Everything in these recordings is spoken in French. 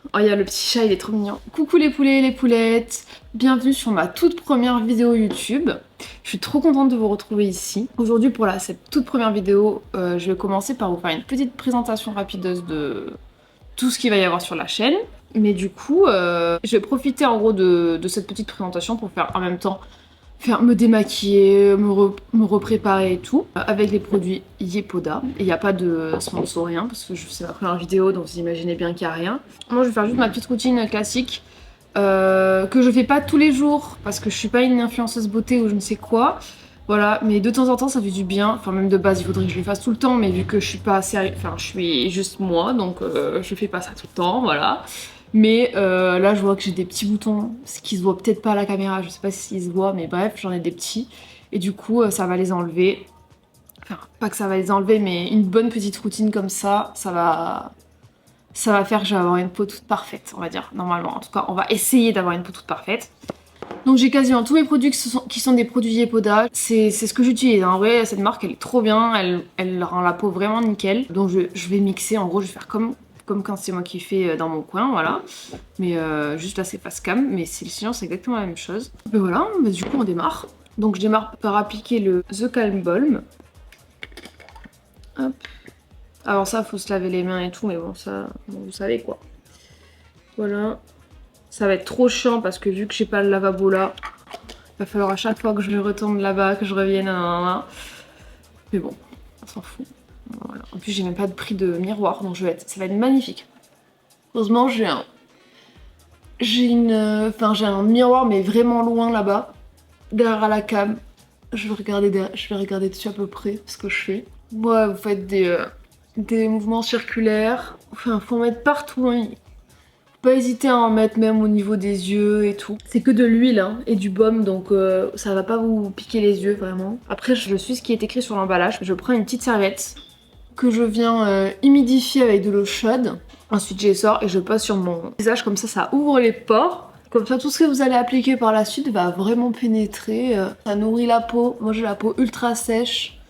Oh, il y a le petit chat, il est trop mignon. Coucou les poulets, les poulettes. Bienvenue sur ma toute première vidéo YouTube. Je suis trop contente de vous retrouver ici. Aujourd'hui, pour cette toute première vidéo, je vais commencer par vous faire une petite présentation rapideuse de tout ce qu'il va y avoir sur la chaîne. Mais du coup, je vais profiter en gros de cette petite présentation pour faire en même temps me démaquiller, me repréparer et tout, avec les produits Yepoda. Et il n'y a pas de sponsor, rien, parce que c'est ma première vidéo, donc vous imaginez bien qu'il n'y a rien. Moi, je vais faire juste ma petite routine classique, que je fais pas tous les jours, parce que je suis pas une influenceuse beauté ou je ne sais quoi. Voilà, mais de temps en temps, ça fait du bien. Enfin, même de base, il faudrait que je le fasse tout le temps, mais vu que je suis pas sérieux, enfin, je suis juste moi, donc je fais pas ça tout le temps, voilà. Mais là, je vois que j'ai des petits boutons, ce qui se voit peut-être pas à la caméra, je sais pas s'ils se voient, mais bref, j'en ai des petits. Et du coup, ça va les enlever. Enfin, pas que ça va les enlever, mais une bonne petite routine comme ça va faire que je vais avoir une peau toute parfaite, on va dire, normalement. En tout cas, on va essayer d'avoir une peau toute parfaite. Donc j'ai quasiment tous mes produits qui sont des produits Yepoda. C'est ce que j'utilise. En vrai, cette marque, elle est trop bien. Elle rend la peau vraiment nickel. Donc je vais mixer. En gros, je vais faire comme quand c'est moi qui fais dans mon coin, voilà. Mais juste là, c'est face cam. Mais sinon, c'est exactement la même chose. Et voilà, bah, du coup, on démarre. Donc je démarre par appliquer le The Calm Balm. Hop. Alors ça, faut se laver les mains et tout. Mais bon, ça, bon, vous savez quoi. Voilà. Ça va être trop chiant parce que vu que j'ai pas le lavabo là, il va falloir à chaque fois que je retourne là-bas, que je revienne. Nanana. Mais bon, on s'en fout. Voilà. En plus, j'ai même pas de prix de miroir, donc ça va être magnifique. Heureusement, j'ai un miroir, mais vraiment loin là-bas, derrière la cam. Je vais regarder dessus à peu près ce que je fais. Ouais, vous faites des mouvements circulaires. Enfin, faut en mettre partout. Hein. Pas hésiter à en mettre même au niveau des yeux et tout. C'est que de l'huile hein, et du baume, donc ça va pas vous piquer les yeux vraiment. Après, je suis ce qui est écrit sur l'emballage. Je prends une petite serviette que je viens humidifier avec de l'eau chaude. Ensuite, je les sors et je passe sur mon visage, comme ça ouvre les pores. Comme ça, tout ce que vous allez appliquer par la suite va vraiment pénétrer. Ça nourrit la peau. Moi, j'ai la peau ultra sèche.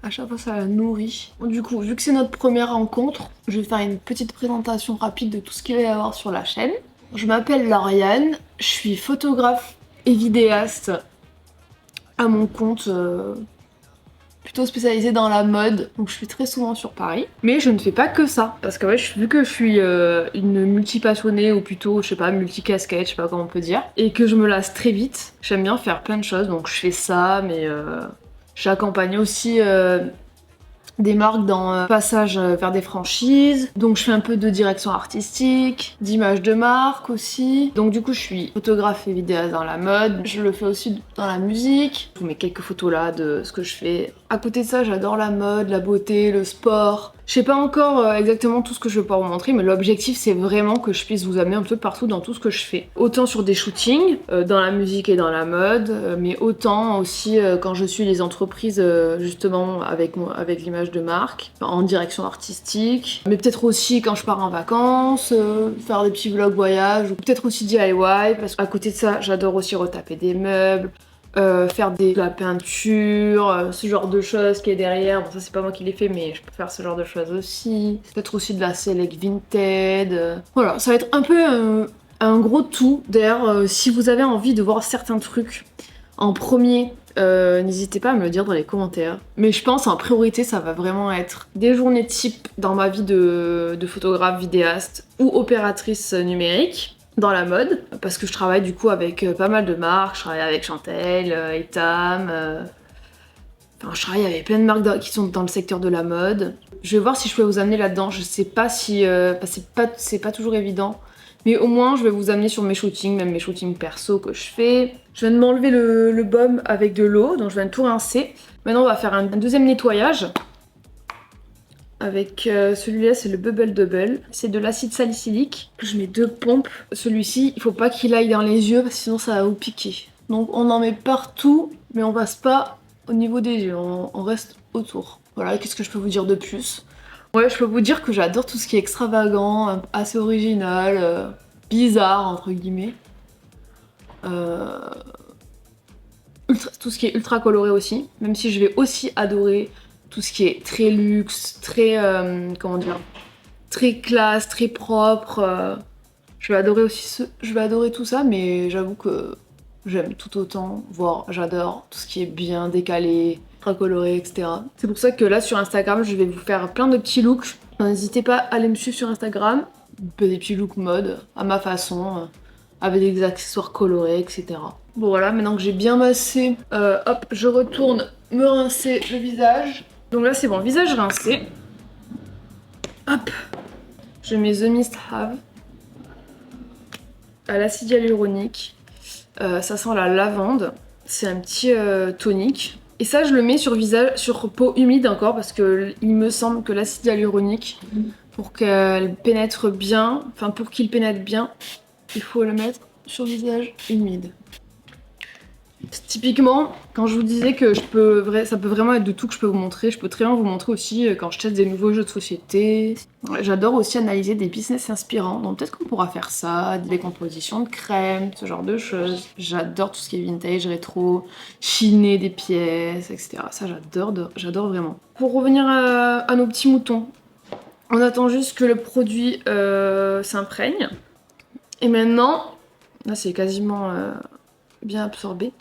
À chaque fois, ça la nourrit. Bon, du coup, vu que c'est notre première rencontre, je vais faire une petite présentation rapide de tout ce qu'il va y avoir sur la chaîne. Je m'appelle Lauriane, je suis photographe et vidéaste à mon compte, plutôt spécialisée dans la mode, donc je suis très souvent sur Paris. Mais je ne fais pas que ça, parce que ouais, vu que je suis une multi-passionnée, ou plutôt, je sais pas, multi-casquette, je sais pas comment on peut dire, et que je me lasse très vite, j'aime bien faire plein de choses, donc je fais ça, mais j'accompagne aussi des marques dans passage vers des franchises. Donc je fais un peu de direction artistique, d'image de marque aussi. Donc du coup je suis photographe et vidéaste dans la mode. Je le fais aussi dans la musique. Je vous mets quelques photos là de ce que je fais. À côté de ça, j'adore la mode, la beauté, le sport. Je sais pas encore exactement tout ce que je vais pouvoir vous montrer, mais l'objectif c'est vraiment que je puisse vous amener un peu partout dans tout ce que je fais. Autant sur des shootings, dans la musique et dans la mode, mais autant aussi quand je suis les entreprises justement avec l'image de marque, en direction artistique, mais peut-être aussi quand je pars en vacances, faire des petits vlogs voyages, ou peut-être aussi DIY, parce qu'à côté de ça j'adore aussi retaper des meubles, faire de la peinture, ce genre de choses qui est derrière. Bon, ça c'est pas moi qui l'ai fait, mais je peux faire ce genre de choses aussi. Peut-être aussi de la select vintage. Voilà, ça va être un peu un gros tout. D'ailleurs, si vous avez envie de voir certains trucs en premier, n'hésitez pas à me le dire dans les commentaires. Mais je pense en priorité, ça va vraiment être des journées type dans ma vie de photographe, vidéaste ou opératrice numérique dans la mode, parce que je travaille du coup avec pas mal de marques. Je travaille avec Chantel, Etam, enfin je travaille avec plein de marques qui sont dans le secteur de la mode. Je vais voir si je peux vous amener là-dedans, je sais pas si... c'est pas toujours évident, mais au moins je vais vous amener sur mes shootings, même mes shootings perso que je fais. Je viens de m'enlever le baume avec de l'eau, donc je viens de tout rincer. Maintenant on va faire un deuxième nettoyage. Avec celui-là, c'est le Bubble Double. C'est de l'acide salicylique. Je mets 2 pompes. Celui-ci, il faut pas qu'il aille dans les yeux parce que sinon ça va vous piquer. Donc on en met partout, mais on passe pas au niveau des yeux, on reste autour. Voilà, qu'est-ce que je peux vous dire de plus? Ouais, je peux vous dire que j'adore tout ce qui est extravagant, assez original, bizarre entre guillemets. Tout ce qui est ultra coloré aussi, même si je vais aussi adorer tout ce qui est très luxe, très, comment dire, très classe, très propre. Je vais adorer tout ça, mais j'avoue que j'aime tout autant, voire j'adore tout ce qui est bien décalé, très coloré, etc. C'est pour ça que là sur Instagram, je vais vous faire plein de petits looks. N'hésitez pas à aller me suivre sur Instagram. Des petits looks mode, à ma façon, avec des accessoires colorés, etc. Bon voilà, maintenant que j'ai bien massé, hop, je retourne me rincer le visage. Donc là c'est bon, visage rincé. Hop, je mets The Mist Have à l'acide hyaluronique. Ça sent la lavande. C'est un petit tonique. Et ça, je le mets sur visage, sur peau humide encore, parce que il me semble que l'acide hyaluronique, pour qu'elle pénètre bien, enfin pour qu'il pénètre bien, il faut le mettre sur visage humide. Typiquement, quand je vous disais que ça peut vraiment être de tout que je peux vous montrer, je peux très bien vous montrer aussi quand je teste des nouveaux jeux de société. J'adore aussi analyser des business inspirants, donc peut-être qu'on pourra faire ça, des compositions de crème, ce genre de choses. J'adore tout ce qui est vintage, rétro, chiner des pièces, etc. Ça j'adore vraiment. Pour revenir à nos petits moutons, on attend juste que le produit s'imprègne. Et maintenant, là c'est quasiment bien absorbé.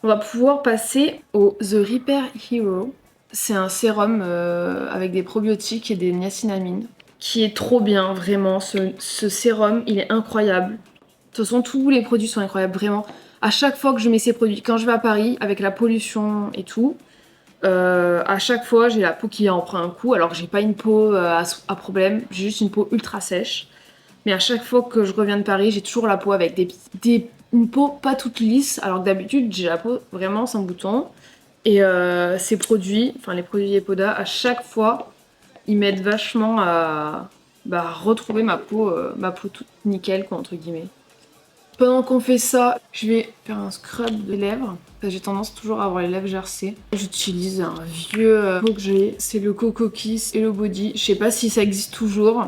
On va pouvoir passer au The Repair Hero. C'est un sérum avec des probiotiques et des niacinamines qui est trop bien, vraiment. Ce sérum, il est incroyable. De toute façon, tous les produits sont incroyables, vraiment. À chaque fois que je mets ces produits, quand je vais à Paris, avec la pollution et tout, à chaque fois, j'ai la peau qui en prend un coup. Alors que j'ai pas une peau à problème, j'ai juste une peau ultra sèche. Mais à chaque fois que je reviens de Paris, j'ai toujours la peau avec une peau pas toute lisse, alors que d'habitude j'ai la peau vraiment sans boutons. Et ces produits, enfin les produits Yepoda, à chaque fois, ils m'aident vachement à retrouver ma peau toute nickel, quoi, entre guillemets. Pendant qu'on fait ça, je vais faire un scrub de lèvres. J'ai tendance toujours à avoir les lèvres gercées. J'utilise un vieux pot que j'ai, c'est le Coco Kiss Hello Body. Je sais pas si ça existe toujours.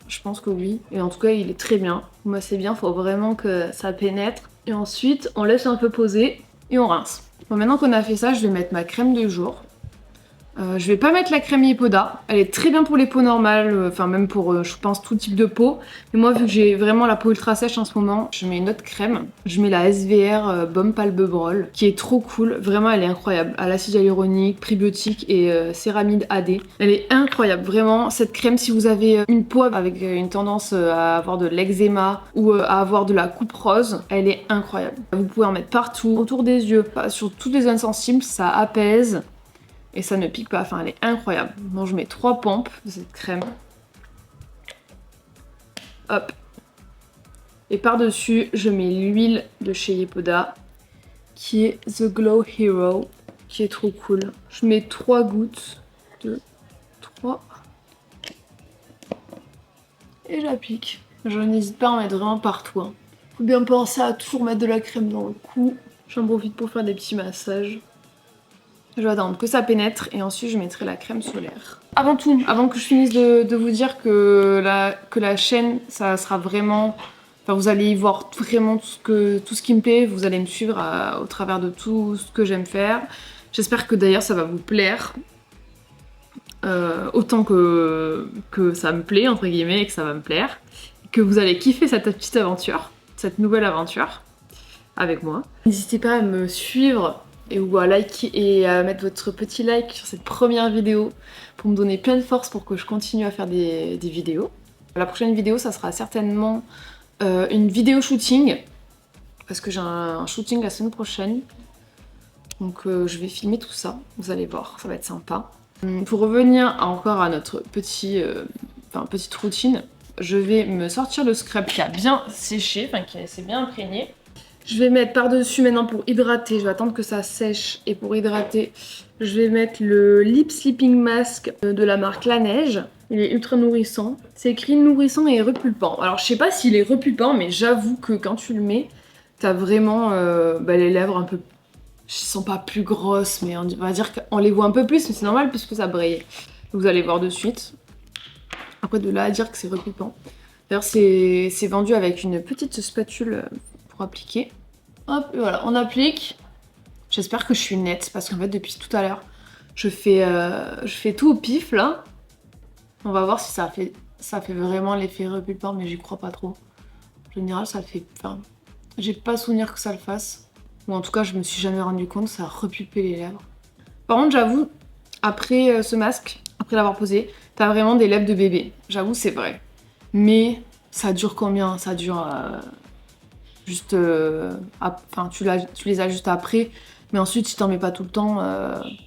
Je pense que oui. Et en tout cas, il est très bien. Moi, c'est bien, faut vraiment que ça pénètre. Et ensuite, on laisse un peu poser et on rince. Bon, maintenant qu'on a fait ça, je vais mettre ma crème de jour. Je vais pas mettre la crème Yepoda. Elle est très bien pour les peaux normales, enfin même pour, je pense, tout type de peau. Mais moi, vu que j'ai vraiment la peau ultra sèche en ce moment, je mets une autre crème. Je mets la SVR Balm Palpebrol, qui est trop cool. Vraiment, elle est incroyable. À l'acide hyaluronique, prébiotique et céramide AD. Elle est incroyable, vraiment. Cette crème, si vous avez une peau avec une tendance à avoir de l'eczéma ou à avoir de la coupe rose, elle est incroyable. Vous pouvez en mettre partout, autour des yeux, sur toutes les zones sensibles, ça apaise. Et ça ne pique pas, enfin elle est incroyable. Bon, je mets 3 pompes de cette crème. Hop. Et par-dessus, je mets l'huile de chez Yepoda, qui est The Glow Hero, qui est trop cool. Je mets 3 gouttes. 2, 3. Et j'applique. Je n'hésite pas à en mettre vraiment partout. Hein. Faut bien penser à toujours mettre de la crème dans le cou. J'en profite pour faire des petits massages. Je vais attendre que ça pénètre et ensuite je mettrai la crème solaire. Avant tout, avant que je finisse de vous dire que la chaîne, ça sera vraiment... Enfin, vous allez y voir vraiment tout ce qui me plaît. Vous allez me suivre au travers de tout ce que j'aime faire. J'espère que d'ailleurs ça va vous plaire. Autant que ça me plaît, entre guillemets, et que ça va me plaire. Que vous allez kiffer cette petite aventure, cette nouvelle aventure avec moi. N'hésitez pas à me suivre ou à liker et à mettre votre petit like sur cette première vidéo pour me donner plein de force pour que je continue à faire des vidéos. La prochaine vidéo, ça sera certainement une vidéo shooting parce que j'ai un shooting la semaine prochaine. Donc je vais filmer tout ça, vous allez voir, ça va être sympa. Pour revenir encore à notre petite routine, je vais me sortir le scrub qui a bien séché, enfin qui s'est bien imprégné. Je vais mettre par-dessus maintenant pour hydrater, je vais attendre que ça sèche. Et pour hydrater, je vais mettre le Lip Sleeping Mask de la marque La Neige. Il est ultra nourrissant. C'est écrit nourrissant et repulpant. Alors je sais pas s'il est repulpant, mais j'avoue que quand tu le mets, t'as vraiment les lèvres un peu... Je sens pas plus grosses, mais on va dire qu'on les voit un peu plus, mais c'est normal puisque ça brille. Vous allez voir de suite. Après de là à dire que c'est repulpant. D'ailleurs c'est vendu avec une petite spatule pour appliquer. Hop, et voilà, on applique. J'espère que je suis nette parce qu'en fait depuis tout à l'heure, je fais tout au pif là. On va voir si ça fait vraiment l'effet repulpant, mais j'y crois pas trop. général, ça le fait... Enfin, j'ai pas souvenir que ça le fasse. Ou en tout cas, je me suis jamais rendu compte, ça a repulpé les lèvres. Par contre, j'avoue, après ce masque, après l'avoir posé, t'as vraiment des lèvres de bébé. J'avoue, c'est vrai. Mais ça dure combien? Ça dure juste... Enfin, tu les as juste après. Mais ensuite, si t'en mets pas tout le temps,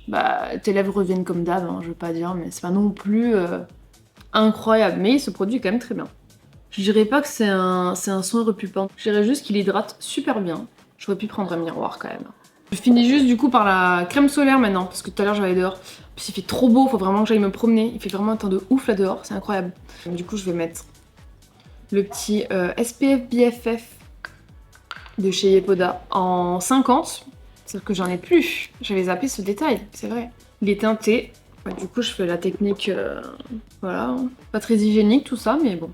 bah, tes lèvres reviennent comme d'hab, hein, je veux pas dire. Mais c'est pas non plus incroyable. Mais ce produit est quand même très bien. Je dirais pas que c'est un soin repulpant. Je dirais juste qu'il hydrate super bien. J'aurais pu prendre un miroir quand même. Je finis juste du coup par la crème solaire maintenant, parce que tout à l'heure j'allais dehors. Puis il fait trop beau, faut vraiment que j'aille me promener. Il fait vraiment un temps de ouf là dehors, c'est incroyable. Donc, du coup je vais mettre le petit SPF BFF de chez Yepoda en 50. Sauf que j'en ai plus. J'avais zappé ce détail, c'est vrai. Il est teinté. Ouais, du coup je fais la technique, voilà, pas très hygiénique tout ça, mais bon.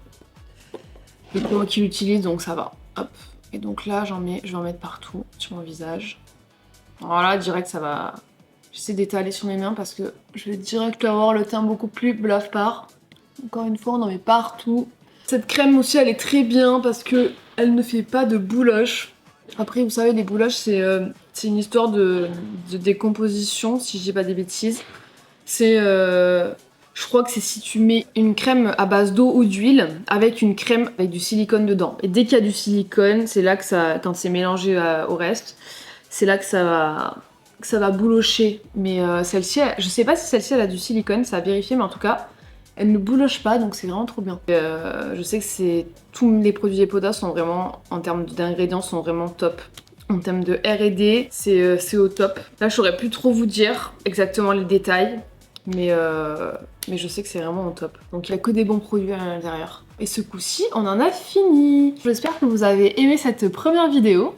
C'est moi qui l'utilise donc ça va. Hop. Et donc là je vais en mettre partout sur mon visage. Voilà, direct ça va. J'essaie d'étaler sur mes mains parce que je vais direct avoir le teint beaucoup plus blafard. Encore une fois, on en met partout. Cette crème aussi, elle est très bien parce que elle ne fait pas de bouloches. Après, vous savez, les bouloches, c'est une histoire de décomposition, si je dis pas des bêtises. C'est... je crois que c'est si tu mets une crème à base d'eau ou d'huile avec une crème avec du silicone dedans. Et dès qu'il y a du silicone, c'est là que ça... Quand c'est mélangé au reste, c'est là que ça va boulocher. Mais celle-ci, je sais pas si celle-ci elle a du silicone, ça a vérifié, mais en tout cas, elle ne bouloche pas, donc c'est vraiment trop bien. Je sais que tous les produits Yepoda sont vraiment, en termes d'ingrédients, sont vraiment top. En termes de R&D, c'est au top. Là, je saurais plus trop vous dire exactement les détails, mais je sais que c'est vraiment au top. Donc il n'y a que des bons produits à l'intérieur. Et ce coup-ci, on en a fini. J'espère que vous avez aimé cette première vidéo.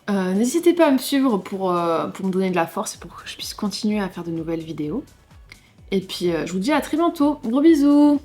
N'hésitez pas à me suivre pour me donner de la force et pour que je puisse continuer à faire de nouvelles vidéos. Et puis je vous dis à très bientôt. Gros bisous!